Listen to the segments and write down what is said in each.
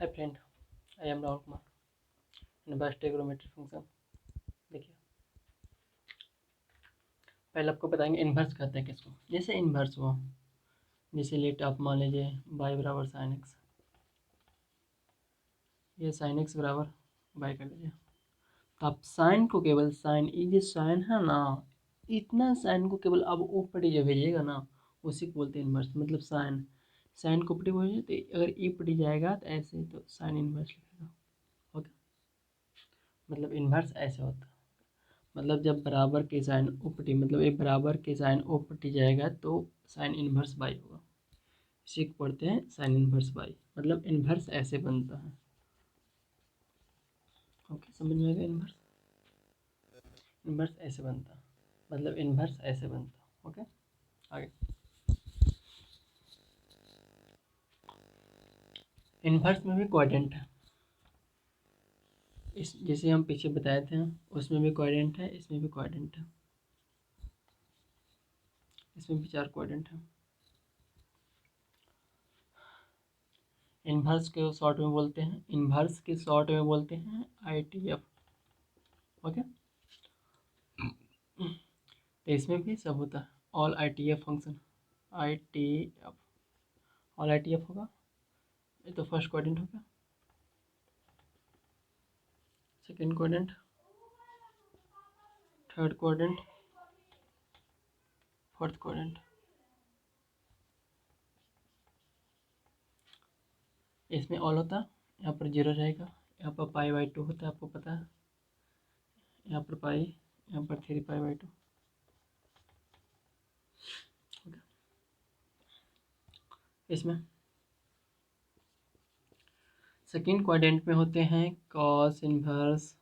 Friend, I am Rahul Kumar. Inverse trigonometry function देखिए, पहले आपको बताएंगे इन्वर्स कहते हैं किसको। जैसे इन्वर्स हुआ, जैसे लेट आप मान लीजिए बाई बराबर साइन एक्स, ये साइन एक्स बराबर बाई कर लीजिए। तो आप साइन को केवल साइन, ये जो साइन है ना, इतना साइन को केवल अब ऊपर जो भेजिएगा ना, उसी को बोलते हैं इन्वर्स। मतलब साइन, साइन को ऊपर भेजिए तो अगर ई पटी जाएगा तो ऐसे, तो साइन इन्वर्स लिखेगा। ओके, मतलब इन्वर्स ऐसे होता है। मतलब जब बराबर के साइन उपटी, मतलब एक बराबर के साइन उपटी जाएगा तो साइन इन्वर्स बाई होगा। इसी को पढ़ते हैं साइन इन्वर्स बाई। मतलब इन्वर्स ऐसे बनता है। ओके, समझ में आ गया। इन्वर्स, इन्वर्स ऐसे बनता है, मतलब इन्वर्स ऐसे बनता है। ओके, आगे इन्वर्स में भी क्वाड्रेंट है। इस जैसे हम पीछे बताए थे, उसमें भी क्वाड्रेंट है, इसमें भी क्वाड्रेंट है, इसमें भी 4 क्वाड्रेंट है। इन्वर्स के शॉर्ट में बोलते हैं, इन्वर्स के शॉर्ट में बोलते हैं ITF। ओके, तो इसमें भी सब होता है, all ITF function, ITF, all ITF होगा। ये तो फर्स्ट क्वाड्रेंट हो गया, second quadrant, third quadrant, fourth quadrant. इसमें ऑल होता है, यहाँ पर 0 रहेगा, यहाँ पर π/2 होता है, आपको पता है। यहाँ पर पाई, यहाँ पर 3π/2। इसमें सेकेंड क्वाड्रेंट में होते हैं कॉस इन्वर्स,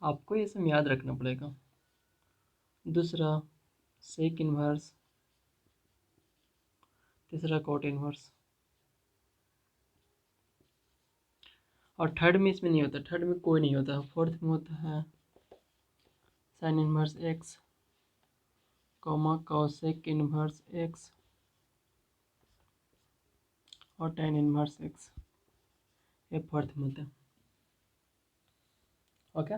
आपको ये सब याद रखना पड़ेगा। दूसरा सेक इन्वर्स, तीसरा कॉट इन्वर्स, और थर्ड में इसमें नहीं होता, थर्ड में कोई नहीं होता। फोर्थ में होता है sign inverse x, comma cosec inverse x और tan इन्वर्स एक्स, ये फोर्थ में होता है। ओके,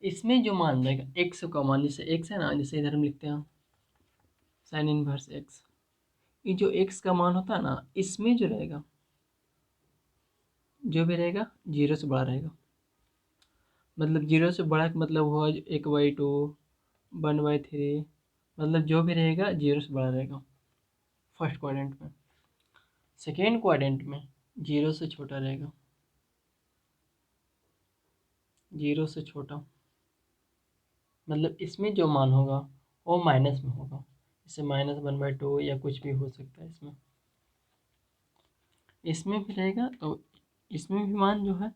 इसमें जो मान रहेगा एक्स का मान, जैसे एक्स है ना, जैसे इधर हम लिखते हैं साइन इन्वर्स एक्स, ये जो एक्स का मान होता है ना, इसमें जो रहेगा, जो भी रहेगा 0 से बड़ा रहेगा। मतलब 0 से बड़ा का मतलब हुआ 1/2, 1/3, मतलब जो भी रहेगा 0 से बड़ा रहेगा फर्स्ट क्वाड्रेंट में। सेकेंड क्वाड्रेंट में 0 से छोटा रहेगा, 0 से छोटा, मतलब इसमें जो मान होगा वो माइनस में होगा, जैसे -1/2 या कुछ भी हो सकता है। इसमें भी रहेगा, तो इसमें भी मान जो है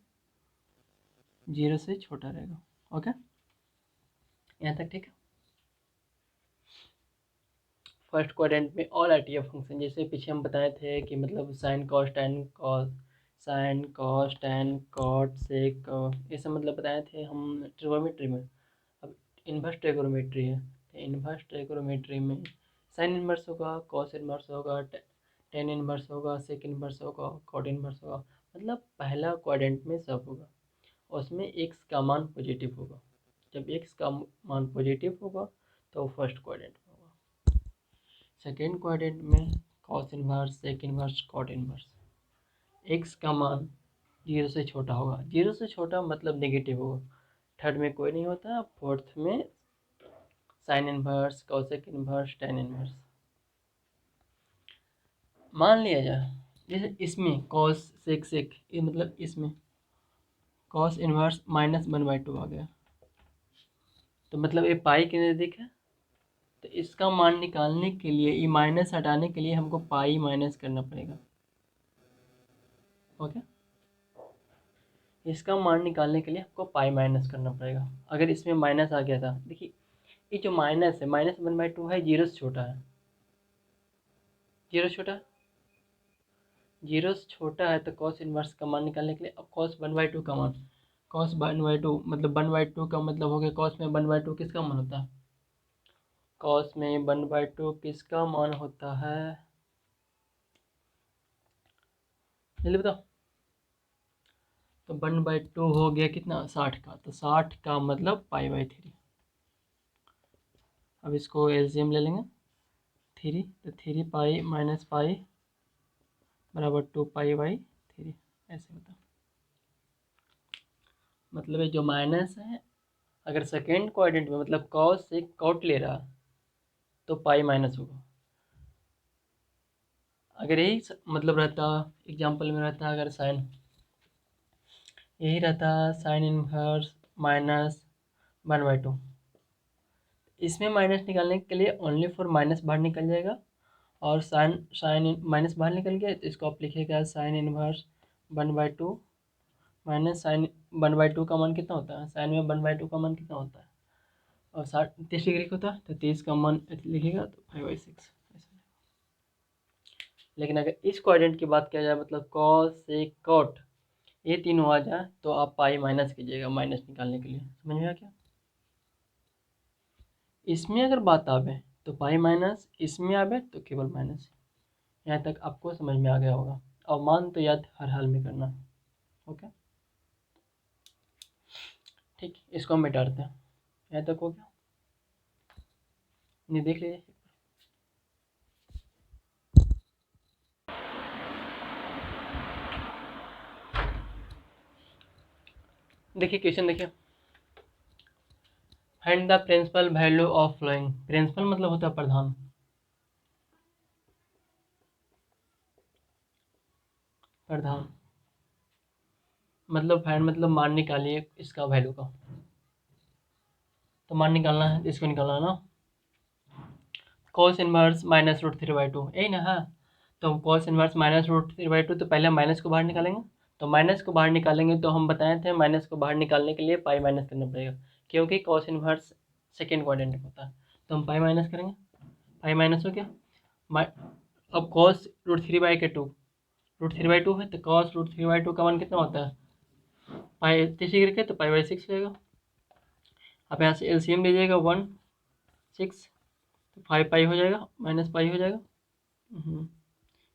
0 से छोटा रहेगा। ओके, यहाँ तक ठीक है। फर्स्ट क्वाड्रेंट में ऑल ITF फंक्शन, जैसे पीछे हम बताए थे कि मतलब sine cos tan cos, sine cos tan cot sec, ये सब मतलब बताए थे हम ट्रिगोनोमेट्री में। अब इन्वर्स ट्रिगोनोमेट्री है, तो इन्वर्स ट्रिगोनोमेट्री में साइन इन्वर्स होगा, कॉस इन्वर्स होगा, टेन इन्वर्स होगा, सेक इन्वर्स होगा, कॉट इन्वर्स होगा। मतलब पहला क्वाड्रेंट में सब होगा, उसमें एक्स का मान पॉजिटिव होगा। जब एक्स का मान पॉजिटिव होगा तो फर्स्ट क्वाड्रेंट में होगा। सेकेंड क्वाड्रेंट में cos inverse, sec inverse, cot inverse, x का मान 0 से छोटा होगा। 0 से छोटा मतलब नेगेटिव होगा। थर्ड में कोई नहीं होता, फोर्थ में sign inverse, cosec inverse, tan inverse. मान लिया जाए जैसे इसमें कॉस सेक सेक, ये मतलब इसमें कॉस इन्वर्स -1/2 आ गया, तो मतलब ये पाई के नज़दीक है। तो इसका मान निकालने के लिए, ये माइनस हटाने के लिए हमको पाई माइनस करना पड़ेगा। ओके, इसका मान निकालने के लिए हमको पाई माइनस करना पड़ेगा। अगर इसमें माइनस आ गया था, देखिए ये जो माइनस है, -1/2 है, 0 से छोटा है, 0 से छोटा, 0 से छोटा है, तो कॉस इन्वर्स का मान निकालने के लिए अब कॉस 1/2 का मान, कॉस 1/2 मतलब 1/2 का मतलब हो गया, कॉस में 1/2 किसका मान होता है, कॉस में 1/2 किसका मान होता है, जल्दी बताओ। तो 1/2 हो गया कितना, 60 का, तो 60 का मतलब π/3। अब इसको एलसीएम ले लेंगे, 3, तो 3 माइनस पाई बराबर 2π/3, ऐसे होता। मतलब ये जो माइनस है, अगर सेकेंड क्वाड्रेंट में मतलब कॉस से कॉट ले रहा तो पाई माइनस होगा। अगर यही मतलब रहता, एग्जाम्पल में रहता, अगर साइन यही रहता, साइन इनवर्स माइनस 1/2, इसमें माइनस निकालने के लिए ओनली फॉर माइनस बाहर निकल जाएगा, और साइन साइन माइनस बाहर निकल गया तो इसको आप लिखिएगा साइन इनवर्स 1/2 माइनस साइन 1/2 का मान कितना होता है, साइन में 1/2 का मान कितना होता है, और 30 डिग्री का होता है, तो 30 का मान लिखिएगा तो 5/6। लेकिन अगर इस क्वाड्रेंट की बात किया जाए, मतलब कॉस से कॉट ये तीनों आ जाए, तो आप पाई माइनस कीजिएगा माइनस निकालने के लिए। समझ में आ क्या? इसमें अगर बात आवे तो पाई माइनस, इसमें आवे तो केवल माइनस। यहाँ तक आपको समझ में आ गया होगा, और मान तो याद हर हाल में करना। ओके, ठीक, इसको हम मिटाते हैं। यहाँ तक हो गया, नहीं देख लीजिए। देखिए क्वेश्चन देखिए, find the principal value of following. Principal मतलब होता है प्रधान, प्रधान मतलब फाइंड मतलब मान निकालिए इसका वैल्यू का। तो मान निकालना है, इसको निकालना है ना, कॉस इनवर्स माइनस रूट 3/2, यही ना है। तो कॉस इनवर्स माइनस रूट 3/2, तो पहले माइनस को बाहर निकालेंगे। तो माइनस को बाहर निकालेंगे तो हम बताए थे माइनस को बाहर निकालने के लिए पाई माइनस करना पड़ेगा, क्योंकि कॉस इनवर्स सेकेंड क्वाड्रेंट में होता है। तो हम पाई माइनस करेंगे, पाई माइनस हो गया। अब कॉस रूट 3/2, रूट 3/2 है, तो कॉस रूट 3/2 का मान कितना होता है, पाई 30 के, तो π/6 हो जाएगा। अब यहाँ से एलसीएम लीजिएगा 1 6, तो 5 पाई हो जाएगा, माइनस पाई हो जाएगा,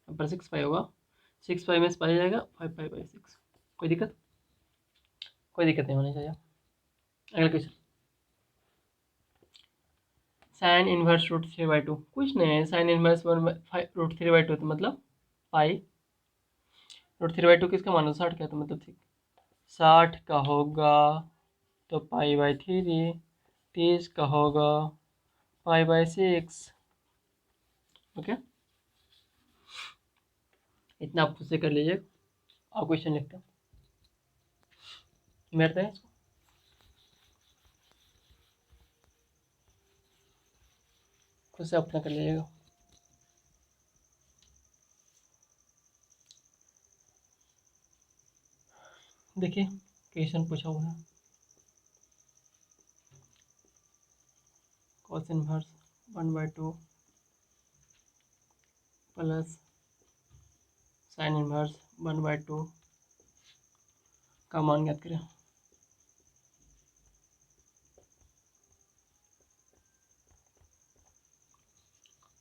पर 6 पाई होगा, 6 पाई में से पाई जाएगा 5π/6। कोई दिक्कत, कोई दिक्कत नहीं होनी चाहिए। अगला क्वेश्चन, साइन इनवर्स रूट 3/2, कुछ नहीं है, साइन इनवर्स रूट 3/2 तो मतलब पाई, रूट 3/2 किसका मान है, 60 का, तो मतलब ठीक 60 का होगा तो π/3, 30 का होगा π/6। ओके, इतना आप खुद से कर लीजिए। और क्वेश्चन लिखते हैं, मेरते हैं इसको, खुद से अपना कर लीजिएगा। देखिए क्वेश्चन पूछा हुआ है, cos inverse 1/2 plus sine inverse 1/2 का मान ज्ञात करें।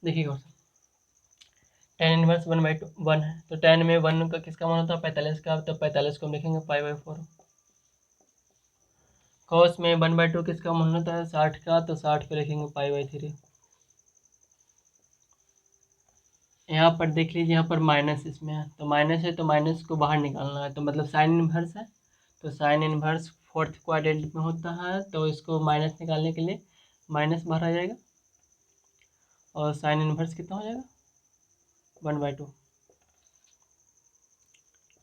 देखिए क्वेश्चन, टेन इनवर्स 1/2 1 है, तो टेन में 1 का किसका मान होता है, 45 का, तो 45 को हम लिखेंगे π/4। कॉस में 1/2 किसका मान होता है, 60 का, तो 60 को लिखेंगे π/3। यहाँ पर देख लीजिए, यहाँ पर माइनस इसमें है, तो माइनस है, तो माइनस को बाहर निकालना है, तो मतलब साइन इनवर्स है, तो साइन इनवर्स फोर्थ क्वाड्रेंट में होता है, तो इसको माइनस निकालने के लिए माइनस बाहर आ जाएगा, और साइन इनवर्स कितना हो जाएगा 1/2,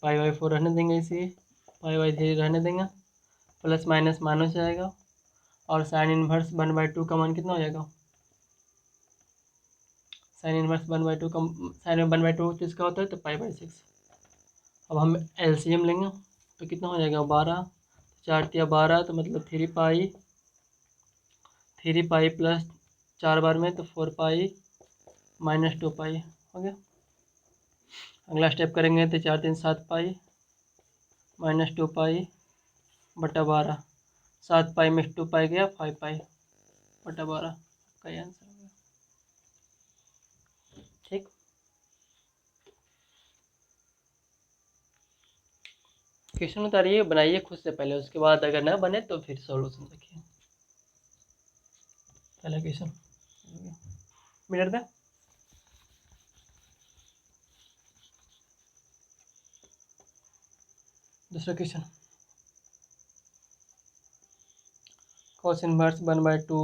π/4 रहने देंगे, इसे π/3 रहने देंगे, प्लस माइनस माइनस जाएगा, और साइन इनवर्स 1/2 का मान कितना हो जाएगा, साइन इनवर्स 1/2 का, साइन में 1/2 किसका होता है, तो π/6। अब हम एलसीएम लेंगे तो कितना हो जाएगा, 12, 4 या 12, तो मतलब 3 पाई प्लस 4 बार में तो 4 पाई माइनस 2 पाई हो गया। अगला स्टेप करेंगे तो 4 3 7 पाई माइनस 2 पाई बटा 12, 7 पाई में 2 पाई गया, 5 पाई बटा 12 का आंसर हो गया। ठीक, क्वेश्चन उतारिए, बनाइए खुद से पहले, उसके बाद अगर ना बने तो फिर सॉल्यूशन देखिए। पहला क्वेश्चन मिनट दे। दूसरा question, cos inverse 1/2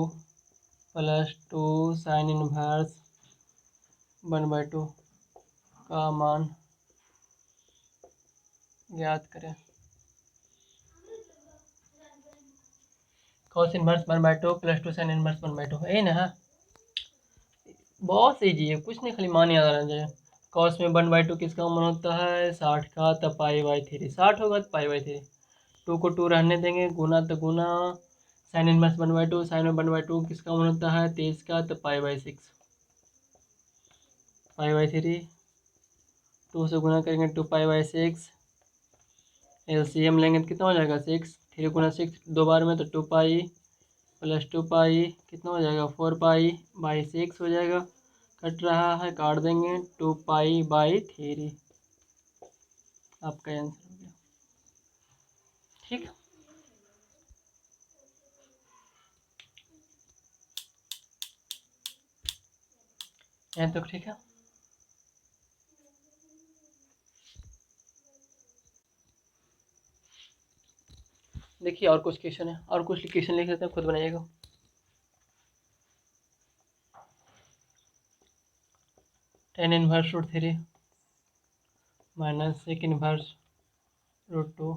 plus 2 sine inverse 1/2 का मान ज्ञात करें। cos inverse 1/2 plus 2 sine inverse 1/2 है ना। बहुत ईजी है, कुछ नहीं, खाली मान याद आना चाहिए। cos में 1/2 किसका मान होता है 60 का, तब पाई/3 60 होगा तो पाई/3। 2 को 2 रहने देंगे, गुना तो गुना, साइन इनवर्स 1/2, साइन में 1/2 किसका मान होता है 23 का, तो पाई/6 पाई/3। 2 से गुना करेंगे 2 पाई/6, एलसीएम लेंगे तो कितना हो जाएगा 6, 3 गुना 6 दो बार में तो 2 पाई प्लस 2 पाई कितना हो जाएगा 4 पाई/6 हो जाएगा। कट रहा है, काट देंगे, 2 पाई/3 आपका आंसर हो गया। ठीक, यहाँ तक ठीक है। देखिए और कुछ क्वेश्चन है, और कुछ क्वेश्चन लिख लेते हैं, खुद बनाइएगा। tan inverse √3 minus sec inverse √2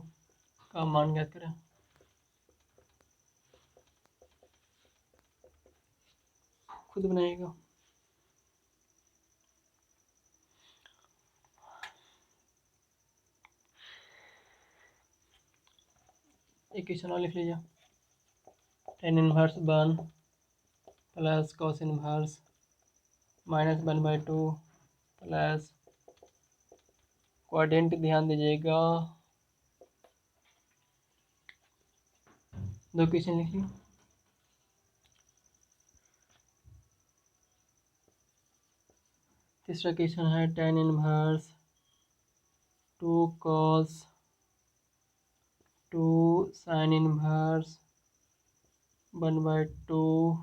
का मान ज्ञात करें। खुद बनाइएगा। एक क्वेश्चन और लिख लीजिए, tan inverse 1 plus cos inverse minus 1/2 plus, quadrant ध्यान दीजिएगा। दो क्वेश्चन लिखिए। तीसरा क्वेश्चन है tan inverse 2 cos 2 sine inverse 1/2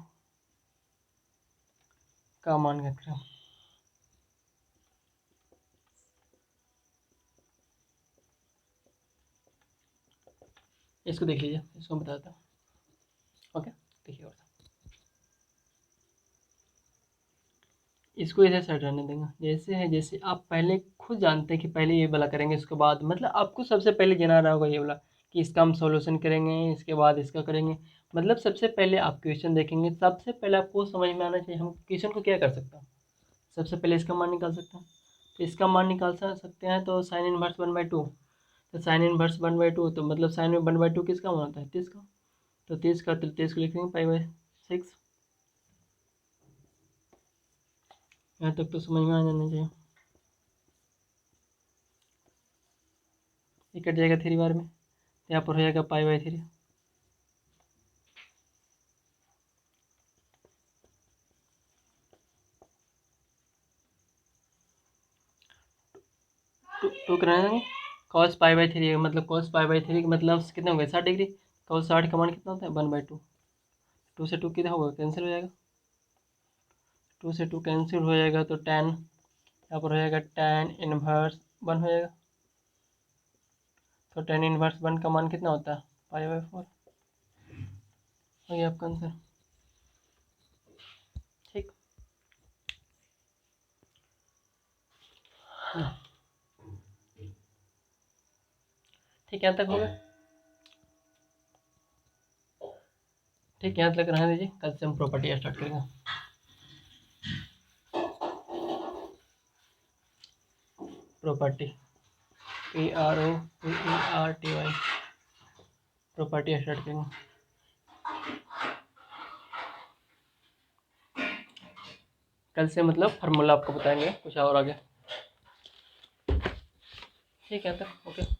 का मान ज्ञात करें। इसको देख लीजिए, इसको मैं बताता हूँ। ओके, देखिए और इसको इधर साइड रहने देंगे, जैसे है जैसे आप पहले खुद जानते हैं कि पहले ये वाला करेंगे, उसके बाद मतलब आपको सबसे पहले जना रहा होगा ये वाला कि इसका हम सॉल्यूशन करेंगे, इसके बाद इसका करेंगे। मतलब सबसे पहले आप क्वेश्चन देखेंगे, सबसे पहले आपको समझ में आना चाहिए हम क्वेश्चन को क्या कर सकते हैं। सबसे पहले इसका मान निकाल सकते हैं, तो इसका मान निकाल सकते हैं तो साइन इनवर्स 1/2, तो साइन इनवर्स 1/2 तो मतलब साइन में 1/2 किसका मान होता है 30 का, तो 30 का 33 को लिखेंगे पाई/6। यहाँ तक तो समझ में आ जाना चाहिए। ये कट जाएगा 3 बार में, तो यहाँ पर हो जाएगा पाई/3। टू कराएंगे, cos पाई/3 मतलब cos पाई/3 का मतलब कितना हो गया 60 डिग्री। cos 60 का मान कितना होता है 1/2, 2 से 2 कितना होगा कैंसिल हो जाएगा, 2 से 2 कैंसिल हो जाएगा तो tan यहाँ पर हो जाएगा tan इनवर्स 1 हो जाएगा। तो tan इनवर्स 1 का मान कितना होता है पाई/4 हो गया आपका आंसर। ठीक, ठीक यहाँ तक हो गया। ठीक, यहाँ तक रहने दीजिए, कल से हम प्रॉपर्टी स्टार्ट करेंगे। प्रॉपर्टी PROPERTY प्रॉपर्टी स्टार्ट करेंगे। कल से मतलब फार्मूला आपको बताएंगे कुछ और आगे। ठीक है, तब ओके।